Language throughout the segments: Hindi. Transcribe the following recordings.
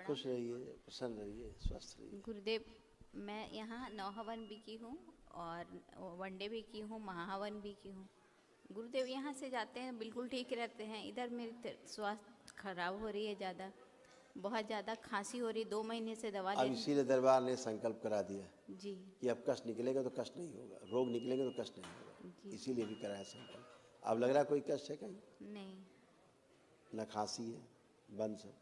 खुश रहिए, प्रसन्न रहिए, स्वस्थ रहिए। गुरुदेव, मैं यहाँ 9 हवन भी की हूँ और वनडे भी की हूँ, महाहवन भी की हूँ। गुरुदेव, यहाँ से जाते हैं बिल्कुल ठीक रहते हैं। इधर मेरी स्वास्थ्य खराब हो रही है, ज़्यादा बहुत ज़्यादा खांसी हो रही, 2 महीने से दवा अब ले। इसीलिए दरबार ने संकल्प करा दिया जी कि अब कष्ट निकलेगा तो कष्ट नहीं होगा, रोग निकलेंगे तो कष्ट नहीं होगा, जी। इसीलिए भी कराया संकल्प। अब लग रहा है कोई कष्ट है कहीं? नहीं, न खांसी है, बंद सब।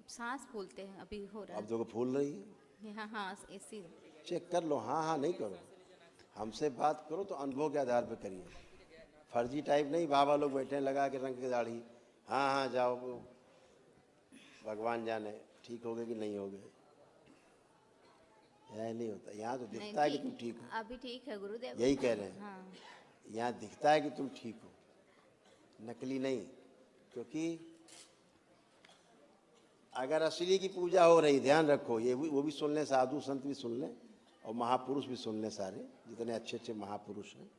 सांस फूलते हैं अभी हो रहा अब देखो फूल रही है, है। हाँ हाँ, इसी चेक कर लो। हाँ हाँ नहीं करो, हमसे बात करो तो अनुभव के आधार पर करिए। फर्जी टाइप नहीं, बाबा लोग बैठे हैं लगा के रंग की दाढ़ी, हाँ हाँ जाओ, भगवान जाने ठीक हो गए कि नहीं हो गए। यह नहीं होता, यहाँ तो दिखता है कि तुम ठीक हो। अभी ठीक है गुरुदेव, यही कह रहे हैं, हाँ। यहाँ दिखता है कि तुम ठीक हो, नकली नहीं। क्योंकि अगर असली की पूजा हो रही, ध्यान रखो, ये भी वो भी सुन लें, साधु संत भी सुन लें और महापुरुष भी सुन लें, सारे जितने अच्छे अच्छे महापुरुष हैं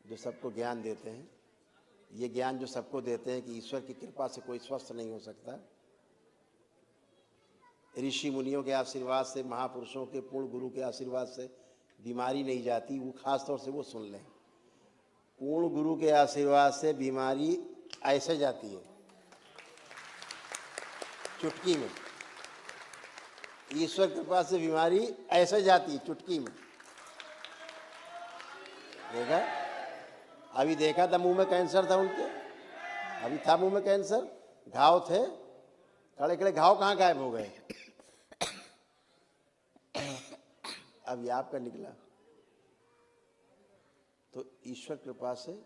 जो सबको ज्ञान देते हैं। ये ज्ञान जो सबको देते हैं कि ईश्वर की कृपा से कोई स्वस्थ नहीं हो सकता, ऋषि मुनियों के आशीर्वाद से, महापुरुषों के पूर्ण गुरु के आशीर्वाद से बीमारी नहीं जाती, वो खास तौर से वो सुन लें। पूर्ण गुरु के आशीर्वाद से बीमारी ऐसे जाती है, चुटकी में। ईश्वर कृपा से बीमारी ऐसे जाती है, चुटकी में। देखा, अभी देखा था मुंह में कैंसर था उनके, अभी था मुंह में कैंसर, घाव थे, खड़े खड़े घाव कहाँ गायब हो गए। अब ये आपका निकला। तो ईश्वर कृपा से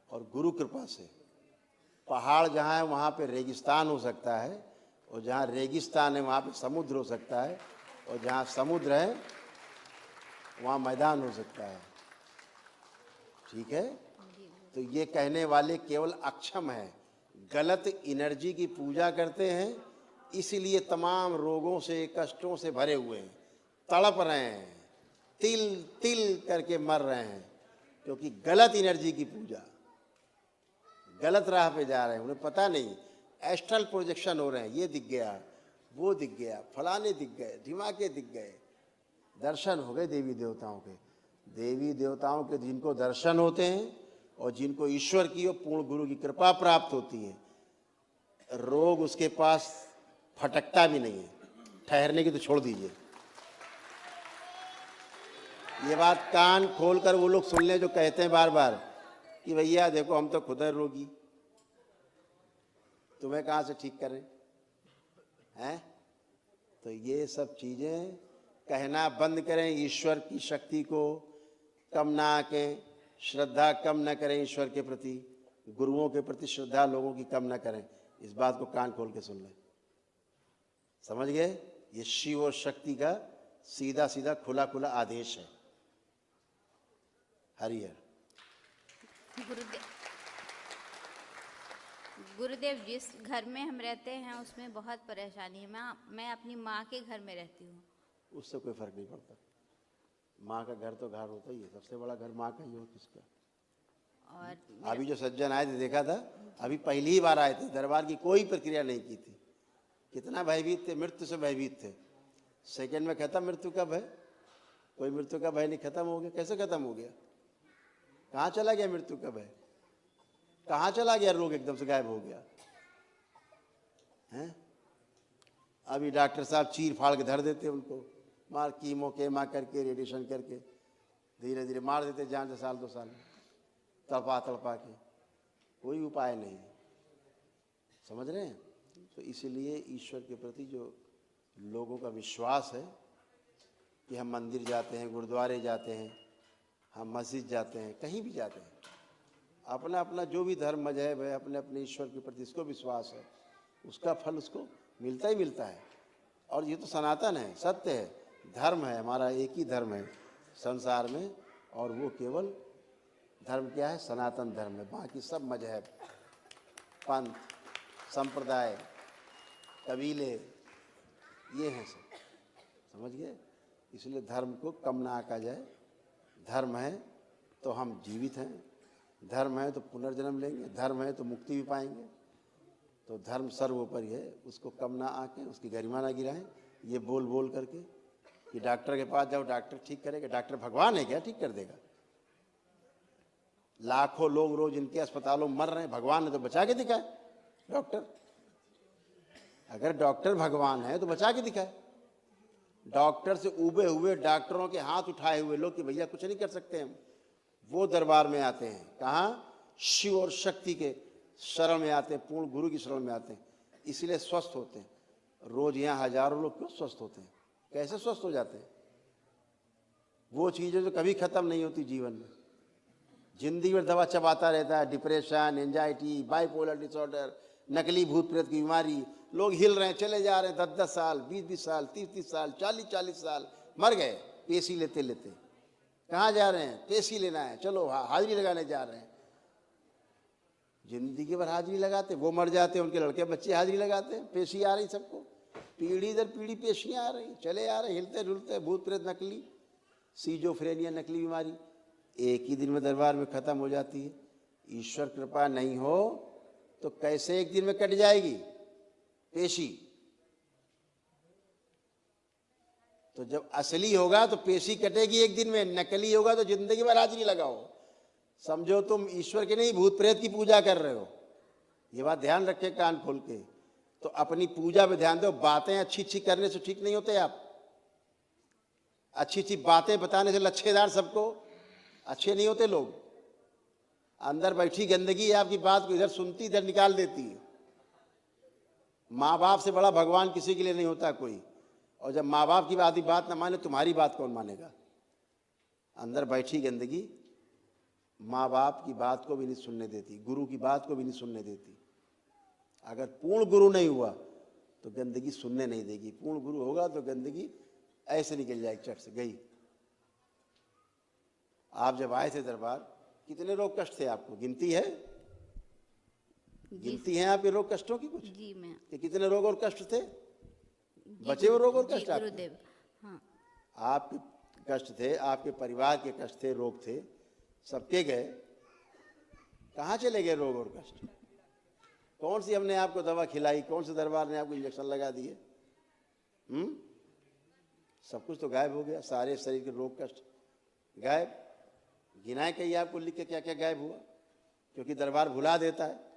और गुरु कृपा से पहाड़ जहाँ है वहाँ पे रेगिस्तान हो सकता है, और जहाँ रेगिस्तान है वहाँ पे समुद्र हो सकता है, और जहाँ समुद्र है वहाँ मैदान हो सकता है। ठीक है? तो ये कहने वाले केवल अक्षम हैं, गलत एनर्जी की पूजा करते हैं, इसलिए तमाम रोगों से, कष्टों से भरे हुए हैं, तड़प रहे हैं, तिल तिल करके मर रहे हैं, क्योंकि गलत एनर्जी की पूजा, गलत राह पे जा रहे हैं। उन्हें पता नहीं, एस्ट्रल प्रोजेक्शन हो रहे हैं, ये दिख गया, वो दिख गया, फलाने दिख गए, ढिमाके दिख गए, दर्शन हो गए देवी देवताओं के। देवी देवताओं के जिनको दर्शन होते हैं और जिनको ईश्वर की और पूर्ण गुरु की कृपा प्राप्त होती है, रोग उसके पास फटकता भी नहीं है, ठहरने की तो छोड़ दीजिए। ये बात कान खोलकर वो लोग सुन लें जो कहते हैं बार बार कि भैया देखो हम तो खुद है रोगी, तुम्हें कहाँ से ठीक करें हैं। तो ये सब चीज़ें कहना बंद करें, ईश्वर की शक्ति को कम ना आंकें, श्रद्धा कम न करें ईश्वर के प्रति, गुरुओं के प्रति श्रद्धा लोगों की कम न करें। इस बात को कान खोल के सुन लें, समझ गए? ये शिव और शक्ति का सीधा सीधा खुला खुला आदेश है। हरिहर। गुरुदेव, जिस घर में हम रहते हैं उसमें बहुत परेशानी है। मैं अपनी माँ के घर में रहती हूँ। उससे कोई फर्क नहीं पड़ता, माँ का घर तो घर होता ही है, सबसे बड़ा घर माँ का ही हो, किसका। और अभी जो सज्जन आए थे देखा था, अभी पहली ही बार आए थे, दरबार की कोई प्रक्रिया नहीं की थी, कितना भयभीत थे, मृत्यु से भयभीत थे। सेकंड में खत्म मृत्यु का भय, कोई मृत्यु का भय नहीं, खत्म हो गया। कैसे खत्म हो गया? कहाँ चला गया मृत्यु का भय? कहाँ चला गया रोग? एकदम से गायब हो गया हैं। अभी डॉक्टर साहब चीर फाड़ के धर देते उनको, मार कीमो केमा करके, रेडिएशन करके धीरे धीरे मार देते जान से, साल 2 साल तड़पा तड़पा के, कोई उपाय नहीं। समझ रहे हैं? तो इसीलिए ईश्वर के प्रति जो लोगों का विश्वास है कि हम मंदिर जाते हैं, गुरुद्वारे जाते हैं, हम मस्जिद जाते हैं, कहीं भी जाते हैं, अपना अपना जो भी धर्म मजहब है, अपने अपने ईश्वर के प्रति इसको विश्वास है, उसका फल उसको मिलता ही मिलता है। और ये तो सनातन है, सत्य है, धर्म है, हमारा एक ही धर्म है संसार में, और वो केवल धर्म क्या है? सनातन धर्म है। बाकी सब मजहब, पंथ, संप्रदाय, कबीले, ये हैं सब, समझ गए? इसलिए धर्म को कम ना आका जाए। धर्म है तो हम जीवित हैं, धर्म है तो पुनर्जन्म लेंगे, धर्म है तो मुक्ति भी पाएंगे। तो धर्म सर्वोपरि है, उसको कम ना आके, उसकी गरिमा ना गिराएं, ये बोल बोल करके कि डॉक्टर के पास जाओ, डॉक्टर ठीक करेगा। डॉक्टर भगवान है क्या, ठीक कर देगा? लाखों लोग रोज इनके अस्पतालों में मर रहे हैं, भगवान ने तो बचा के दिखाए। डॉक्टर, अगर डॉक्टर भगवान है तो बचा के दिखाए। डॉक्टर से उबे हुए, डॉक्टरों के हाथ उठाए हुए लोग कि भैया कुछ नहीं कर सकते हम, वो दरबार में आते हैं। कहाँ? शिव और शक्ति के शरण में आते हैं, पूर्ण गुरु की शरण में आते हैं, इसलिए स्वस्थ होते हैं। रोज यहाँ हजारों लोग क्यों स्वस्थ होते हैं? कैसे स्वस्थ हो जाते हैं? वो चीज़ें जो कभी खत्म नहीं होती जीवन में। जिंदगी भर दवा चबाता रहता है, डिप्रेशन, एंजाइटी, बाइपोलर डिसऑर्डर, नकली भूत प्रेत की बीमारी। लोग हिल रहे हैं, चले जा रहे हैं, 10-10 साल, 20-20 साल, 30-30 साल, 40-40 साल मर गए पेशी लेते लेते। कहाँ जा रहे हैं? पेशी लेना है, चलो हाजिरी लगाने जा रहे हैं। जिंदगी भर हाजिरी लगाते, वो मर जाते हैं, उनके लड़के बच्चे हाजिरी लगाते हैं। पेशी आ रही सबको, पीढ़ी दर पीढ़ी पेशियाँ आ रही, चले आ रहे, हिलते डुलते, भूत प्रेत नकली, सीजोफ्रेनिया नकली बीमारी एक ही दिन में दरबार में खत्म हो जाती है। ईश्वर कृपा नहीं हो तो कैसे एक दिन में कट जाएगी पेशी? तो जब असली होगा तो पेशी कटेगी एक दिन में, नकली होगा तो जिंदगी भर हाजिरी लगाओ। समझो तुम ईश्वर के नहीं, भूत प्रेत की पूजा कर रहे हो। ये बात ध्यान रखे कान खोल के। तो अपनी पूजा पे ध्यान दो। बातें अच्छी अच्छी करने से ठीक नहीं होते आप। अच्छी अच्छी बातें बताने से लच्छेदार सबको अच्छे नहीं होते लोग। अंदर बैठी गंदगी है आपकी बात को इधर सुनती इधर निकाल देती है। माँ बाप से बड़ा भगवान किसी के लिए नहीं होता कोई। और जब माँ बाप की बात ना माने, तुम्हारी बात कौन मानेगा? अंदर बैठी गंदगी माँ बाप की बात को भी नहीं सुनने देती, गुरु की बात को भी नहीं सुनने देती। अगर पूर्ण गुरु नहीं हुआ तो गंदगी सुनने नहीं देगी। पूर्ण गुरु होगा तो गंदगी ऐसे निकल जाएगी, चट से गई। आप जब आए थे दरबार, कितने रोग कष्ट थे आपको? गिनती है? गिनती है आपके रोग कष्टों की कुछ? जी मैं कि कितने रोग और कष्ट थे? बचे हुए रोग और कष्ट आपके? गुरुदेव, हाँ। आपके कष्ट थे, आपके परिवार के कष्ट थे, रोग थे, सबके गए। कहाँ चले गए रोग और कष्ट? कौन सी हमने आपको दवा खिलाई? कौन से दरबार ने आपको इंजेक्शन लगा दिए? सब कुछ तो गायब हो गया। सारे शरीर के रोग कष्ट गायब। गिनाए कहीं आपको लिख के क्या क्या गायब हुआ? क्योंकि दरबार भुला देता है।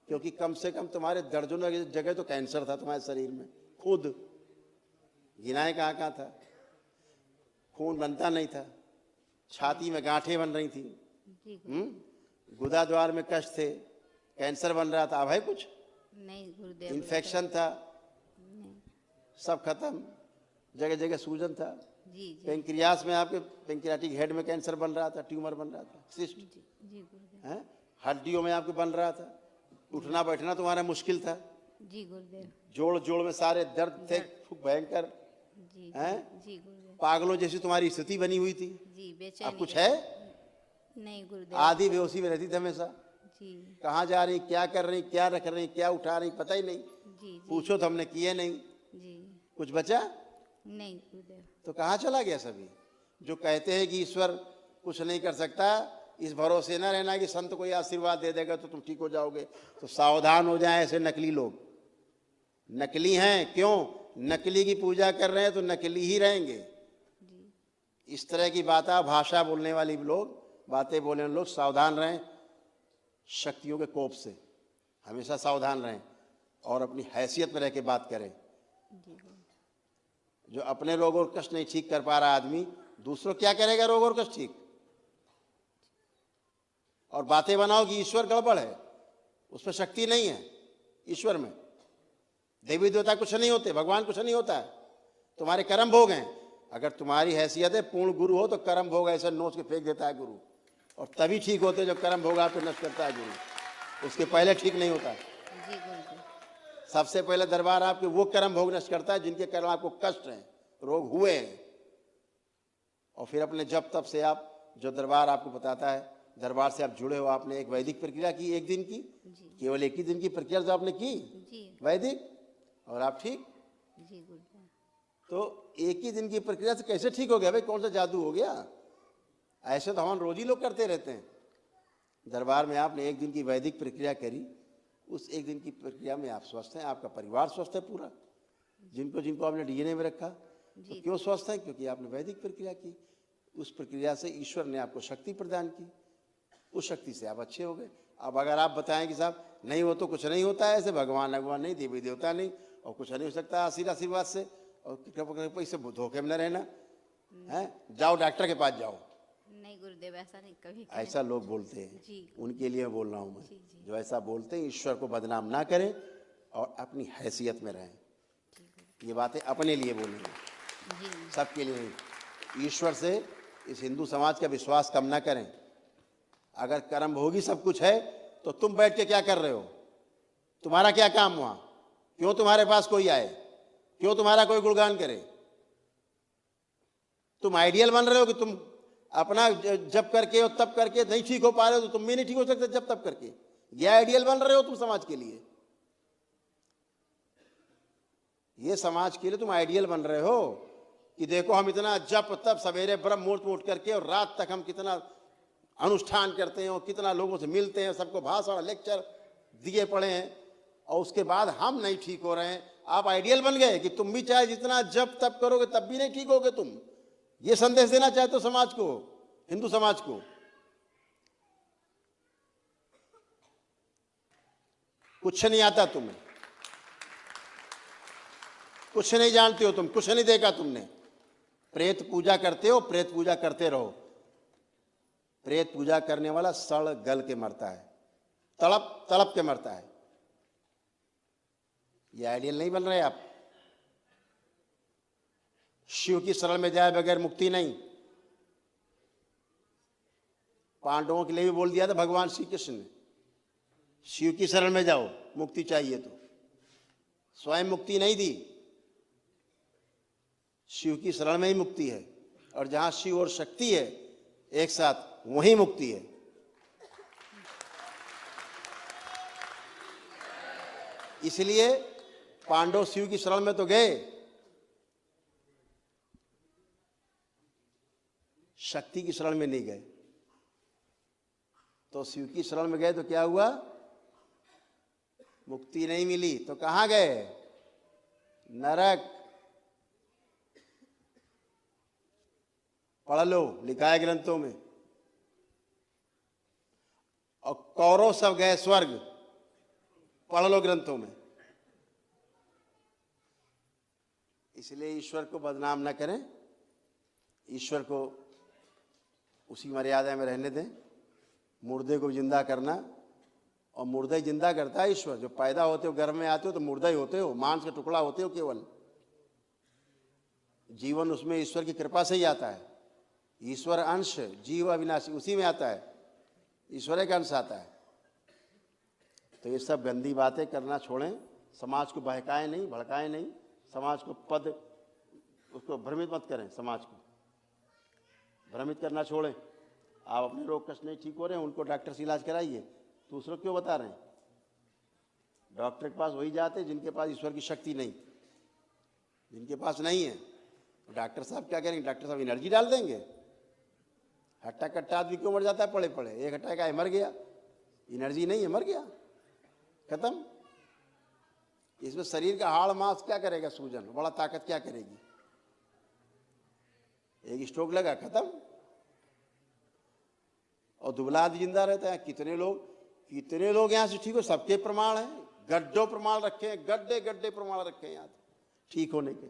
क्योंकि कम से कम तुम्हारे दर्जनों जगह तो कैंसर था तुम्हारे शरीर में खुद। गिनाए कहाँ कहाँ था? खून बनता नहीं था, छाती में गांठें बन रही थी, गुदा द्वार में कष्ट थे, कैंसर बन रहा था। अब है कुछ नहीं गुरुदेव, इन्फेक्शन था, सब खत्म। जगह जगह सूजन था। जी जी पेंक्रियास में आपके पेंक्रियाटिक हेड में कैंसर बन रहा था, ट्यूमर बन रहा था, सिस्ट जी जी गुरुदेव, है। हड्डियों में आपके बन रहा था, उठना बैठना तुम्हारा मुश्किल था। जी गुरुदेव, जोड़ जोड़ में सारे दर्द थे खूब भयंकर, जी हैं? जी गुरुदेव, पागलों जैसी तुम्हारी स्थिति बनी हुई थी। जी अब बेचैनी कुछ रहती- है? नहीं गुरुदेव, आधी बेहोशी में रहती थी हमेशा। जी कहाँ जा रही, क्या कर रही, क्या रख रही, क्या उठा रही, पता ही नहीं। जी जी पूछो तो हमने किए नहीं। जी कुछ बचा? नहीं गुरुदेव, तो कहाँ चला गया सभी? जो कहते हैं कि ईश्वर कुछ नहीं कर सकता, इस भरोसे न रहना कि संत कोई आशीर्वाद दे देगा तो तुम ठीक हो जाओगे। तो सावधान हो जाएं ऐसे नकली लोग। नकली हैं, क्यों? नकली की पूजा कर रहे हैं तो नकली ही रहेंगे। जी इस तरह की भाषा बोलने वाली लोग, बातें बोलने वाले लोग सावधान रहें। शक्तियों के कोप से हमेशा सावधान रहें और अपनी हैसियत में रह के बात करें। जी गुरुदेव, जो अपने रोग और कष्ट नहीं ठीक कर पा रहा आदमी, दूसरों क्या करेगा रोग और कष्ट ठीक? और बातें बनाओ कि ईश्वर गड़बड़ है, उसमें शक्ति नहीं है। ईश्वर में देवी देवता कुछ नहीं होते, भगवान कुछ नहीं होता है, तुम्हारे कर्म भोग हैं। अगर तुम्हारी हैसियत है पूर्ण गुरु हो तो कर्म भोग ऐसा नोच के फेंक देता है गुरु, और तभी ठीक होते जब कर्म भोग आपको नष्ट करता है गुरु। उसके पहले ठीक नहीं होता। जी गुरुदेव, सबसे पहले दरबार आपके वो कर्म भोग नष्ट करता है जिनके कर्म आपको कष्ट हैं, रोग हुए हैं। और फिर अपने जब तब से आप, जो दरबार आपको बताता है, दरबार से आप जुड़े हो, आपने एक वैदिक प्रक्रिया की एक दिन की, जी केवल एक ही दिन की प्रक्रिया जो आपने की जी वैदिक, और आप ठीक। जी गुरुदेव, तो एक ही दिन की प्रक्रिया से कैसे ठीक हो गया भाई? कौन सा जादू हो गया? ऐसे तो हम रोज ही लोग करते रहते हैं। दरबार में आपने एक दिन की वैदिक प्रक्रिया करी उस एक दिन की प्रक्रिया में आप स्वस्थ हैं, आपका परिवार स्वस्थ है पूरा, जिनको जिनको आपने डीएनए में रखा। तो क्यों स्वस्थ है? क्योंकि आपने वैदिक प्रक्रिया की। उस प्रक्रिया से ईश्वर ने आपको शक्ति प्रदान की, उस शक्ति से आप अच्छे हो गए। अब अगर आप बताएं कि साहब नहीं वो तो कुछ नहीं होता है, ऐसे भगवान भगवान नहीं, देवी देवता नहीं, और कुछ नहीं हो सकता आशीर्वाद से, और इससे धोखे में न रहना है, जाओ डॉक्टर के पास जाओ। नहीं गुरुदेव, ऐसा नहीं कभी ऐसा लोग बोलते हैं, जी। उनके लिए बोल रहा हूँ मैं। जी। जो ऐसा बोलते हैं, ईश्वर को बदनाम ना करें और अपनी हैसियत में रहें। ये बातें अपने लिए बोलेंगे, जी। सबके लिए नहीं। ईश्वर से इस हिंदू समाज का विश्वास कम ना करें। अगर कर्म भोगी सब कुछ है तो तुम बैठ के क्या कर रहे हो? तुम्हारा क्या काम वहां? क्यों तुम्हारे पास कोई आए? क्यों तुम्हारा कोई गुणगान करे? तुम आइडियल बन रहे हो कि तुम अपना जब करके और तब करके नहीं ठीक हो पा रहे हो, तो तुम भी नहीं ठीक हो सकते जब तब करके। ये आइडियल बन रहे हो तुम समाज के लिए, ये समाज के लिए तुम आइडियल बन रहे हो कि देखो हम इतना जप तप सवेरे ब्रह्म मुहूर्त में उठ करके और रात तक हम कितना अनुष्ठान करते हैं और कितना लोगों से मिलते हैं, सबको भाषण लेक्चर दिए पड़े हैं, और उसके बाद हम नहीं ठीक हो रहे हैं। आप आइडियल बन गए कि तुम भी चाहे जितना जप तप करोगे तब भी नहीं ठीक होगे तुम। ये संदेश देना चाहते हो समाज को, हिंदू समाज को। कुछ नहीं आता तुम्हें, कुछ नहीं जानते हो तुम, कुछ नहीं देखा तुमने। प्रेत पूजा करते हो, प्रेत पूजा करते रहो। प्रेत पूजा करने वाला सड़ गल के मरता है, तड़प तड़प के मरता है। ये आइडियल नहीं बन रहे आप। शिव की शरण में जाए बगैर मुक्ति नहीं। पांडवों के लिए भी बोल दिया था भगवान श्री कृष्ण ने, शिव की शरण में जाओ, मुक्ति चाहिए तो। स्वयं मुक्ति नहीं दी, शिव की शरण में ही मुक्ति है, और जहां शिव और शक्ति है एक साथ, वहीं मुक्ति है। इसलिए पांडव शिव की शरण में तो गए, शक्ति की शरण में नहीं गए। तो शिव की शरण में गए तो क्या हुआ? मुक्ति नहीं मिली तो कहां गए? नरक। पढ़ लो, लिखा है ग्रंथों में। और कौरव सब गए स्वर्ग, पढ़ लो ग्रंथों में। इसलिए ईश्वर को बदनाम न करें, ईश्वर को उसी मर्यादा में रहने दें। मुर्दे को जिंदा करना, और मुर्दा ही जिंदा करता है ईश्वर। जो पैदा होते हो, गर्भ में आते हो तो मुर्दा ही होते हो, मांस का टुकड़ा होते हो केवल। जीवन उसमें ईश्वर की कृपा से ही आता है। ईश्वर अंश जीव अविनाशी, उसी में आता है, ईश्वर का अंश आता है। तो ये सब गंदी बातें करना छोड़ें। समाज को बहकाएं नहीं, भड़काएं नहीं, समाज को उसको भ्रमित मत करें। समाज को भ्रमित करना छोड़ें। आप अपने रोग कष्ट नहीं ठीक हो रहे हैं, उनको डॉक्टर से इलाज कराइए। दूसरों क्यों बता रहे हैं? डॉक्टर के पास वही जाते हैं जिनके पास ईश्वर की शक्ति नहीं, जिनके पास नहीं है। डॉक्टर साहब क्या करेंगे? डॉक्टर साहब एनर्जी डाल देंगे। हट्टा कट्टा आदमी क्यों मर जाता है? पड़े पड़े एक हट्टा का मर गया, एनर्जी नहीं है, मर गया, खत्म। इसमें शरीर का हाड़ मांस क्या करेगा? सूजन, बड़ा ताकत क्या करेगी? एक स्ट्रोक लगा, खत्म। और दुबला आदमी जिंदा रहता है। कितने लोग यहां से ठीक हो, सबके प्रमाण है, गड्ढों प्रमाण रखे हैं, गड्ढे गड्ढे प्रमाण रखे हैं यहां ठीक होने के।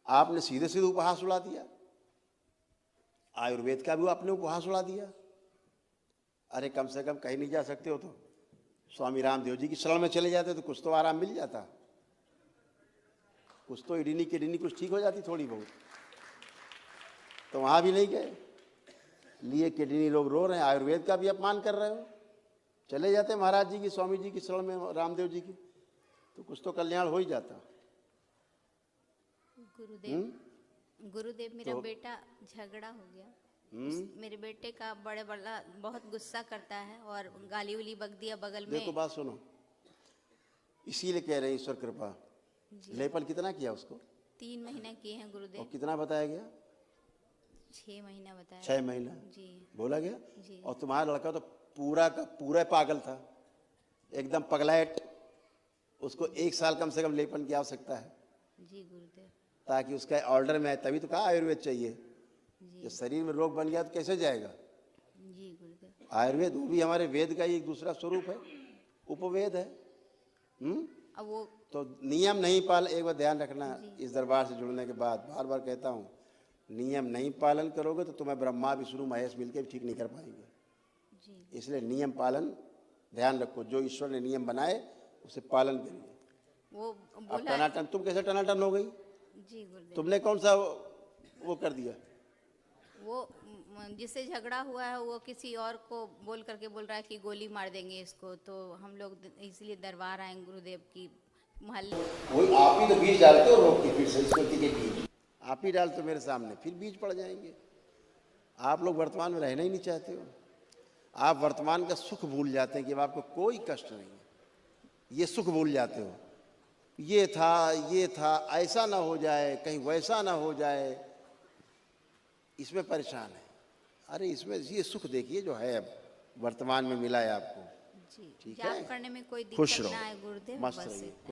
आपने सीधे सीधे उपहास उड़ा दिया, आयुर्वेद का भी आपने उपहास उड़ा दिया। अरे कम से कम कहीं नहीं जा सकते हो तो स्वामी रामदेव जी की शरण में चले जाते तो कुछ तो आराम मिल जाता, कुछ तो किडनी कुछ ठीक हो जाती थोड़ी बहुत। तो वहां भी नहीं गए, लिए किडनी लोग रो रहे हैं, आयुर्वेद का भी अपमान कर रहे हो। चले जाते महाराज जी की, स्वामी जी की शरण में, रामदेव जी की, तो कुछ तो कल्याण हो ही जाता। गुरुदेव मेरा बेटा झगड़ा हो गया। मेरे बेटे का बड़ा बहुत गुस्सा करता है और गाली उली बक दिया बगल में। देखो बात सुनो, इसीलिए कह रहे हैं ईश्वर कृपा। लेपन कितना किया उसको? 3 महीने किए हैं गुरुदेव। और कितना बताया गया? 6 महीना बताया। 6 महीना जी बोला गया। जी। और तुम्हारा लड़का तो पूरा का पूरा पागल था, एकदम पगलैट। उसको 1 साल कम से कम लेपन की आवश्यकता है जी गुरुदेव। ताकि उसका ऑर्डर में आए, तभी तो कहा आयुर्वेद चाहिए। जी जब शरीर में रोग बन गया तो कैसे जाएगा? जी गुरुदेव। आयुर्वेद वो भी हमारे वेद का ही एक दूसरा स्वरूप है, उपवेद है। अब वो तो नियम नहीं पाल, एक बार ध्यान रखना, इस दरबार से जुड़ने के बाद बार बार कहता हूँ, नियम नहीं पालन करोगे तो तुम्हें ब्रह्मा विष्णु महेश मिलकर भी ठीक नहीं कर पाएंगे। जी इसलिए नियम पालन ध्यान रखो, जो ईश्वर ने नियम बनाए उसे पालन करिए। वो अब बोला। टनाटन, तुम कैसे टनाटन हो गई? जी गुरुदेव। तुमने कौन सा वो कर दिया? वो जिससे झगड़ा हुआ है वो किसी और को बोल करके बोल रहा है कि गोली मार देंगे इसको, तो हम लोग इसलिए दरबार आए गुरुदेव की मोहल्ले। वही आप ही तो बीज डालते हो रोग के, फिर संस्कृति के बीज आप ही डालते हो मेरे सामने, फिर बीज पड़ जाएंगे। आप लोग वर्तमान में रहना ही नहीं चाहते हो। आप वर्तमान का सुख भूल जाते हैं कि अब आपको कोई कष्ट नहीं है, ये सुख भूल जाते हो। ये था, ऐसा ना हो जाए, कहीं वैसा ना हो जाए, इसमें परेशान है। अरे इसमें ये सुख देखिए जो है अब वर्तमान में मिला है आपको। जी ठीक जाप है, करने में कोई खुश दिक्कत रहो, ना आए गुरुदेव, मस्त बस रहिए। इतना।